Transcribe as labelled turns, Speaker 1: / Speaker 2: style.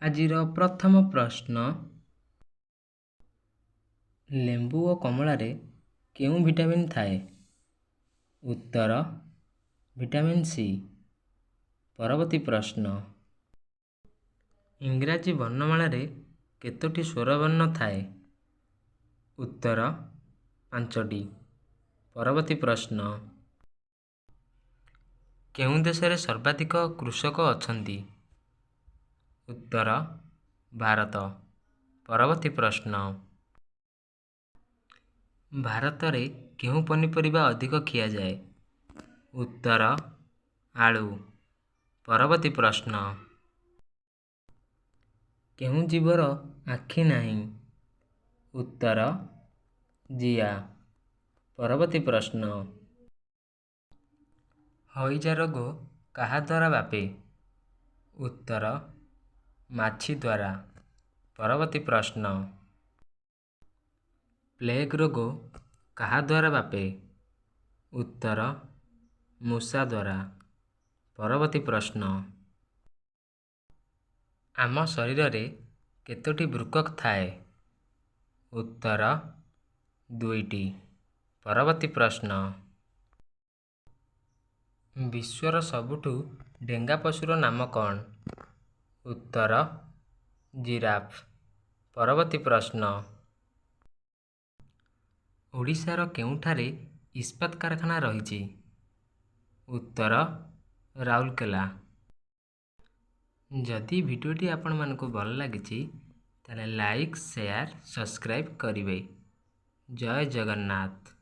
Speaker 1: ଆଜିର ପ୍ରଥମ ପ୍ରଶ୍ନ, ଲେମ୍ବୁ ଓ କମଳାରେ କେଉଁ ଭିଟାମିନ୍ ଥାଏ? ଉତ୍ତର ଭିଟାମିନ୍ ସି। ପରବର୍ତ୍ତୀ ପ୍ରଶ୍ନ, ଇଂରାଜୀ ବର୍ଣ୍ଣମାଳାରେ କେତୋଟି ସ୍ୱରବର୍ଣ୍ଣ ଥାଏ? ଉତ୍ତର 5ଟି। ପରବର୍ତ୍ତୀ ପ୍ରଶ୍ନ, କେଉଁ ଦେଶରେ ସର୍ବାଧିକ କୃଷକ ଅଛନ୍ତି? ଉତ୍ତର ଭାରତ। ପରବର୍ତ୍ତୀ ପ୍ରଶ୍ନ, ଭାରତରେ କେଉଁ ପନିପରିବା ଅଧିକ ଖିଆଯାଏ? ଉତ୍ତର ଆଳୁ। ପରବର୍ତ୍ତୀ ପ୍ରଶ୍ନ, କେଉଁ ଜୀବର ଆଖି ନାହିଁ? ଉତ୍ତର ଜିଆ। ପରବର୍ତ୍ତୀ ପ୍ରଶ୍ନ, ହଇଜା ରୋଗ କାହା ଦ୍ୱାରା ବ୍ୟାପେ? ଉତ୍ତର ମାଛି ଦ୍ୱାରା। ପରବର୍ତ୍ତୀ ପ୍ରଶ୍ନ, ପ୍ଲେଗ ରୋଗ କାହା ଦ୍ୱାରା ବ୍ୟାପେ? ଉତ୍ତର ମୂଷା ଦ୍ୱାରା। ପରବର୍ତ୍ତୀ ପ୍ରଶ୍ନ, ଆମ ଶରୀରରେ କେତୋଟି ବୃକ୍କ ଥାଏ? ଉତ୍ତର 2ଟି। ପରବର୍ତ୍ତୀ ପ୍ରଶ୍ନ, ବିଶ୍ୱର ସବୁଠୁ ଡେଙ୍ଗା ପଶୁର ନାମ କ'ଣ? ଉତ୍ତର ଜିରାଫ। ପରବର୍ତ୍ତୀ ପ୍ରଶ୍ନ, ଓଡ଼ିଶାର କେଉଁଠାରେ ଇସ୍ପାତ କାରଖାନା ରହିଛି? ଉତ୍ତର ରାଉରକେଲା। ଯଦି ଭିଡ଼ିଓଟି ଆପଣମାନଙ୍କୁ ଭଲ ଲାଗିଛି ତାହେଲେ ଲାଇକ୍, ସେୟାର, ସବସ୍କ୍ରାଇବ୍ କରିବେ। ଜୟ ଜଗନ୍ନାଥ।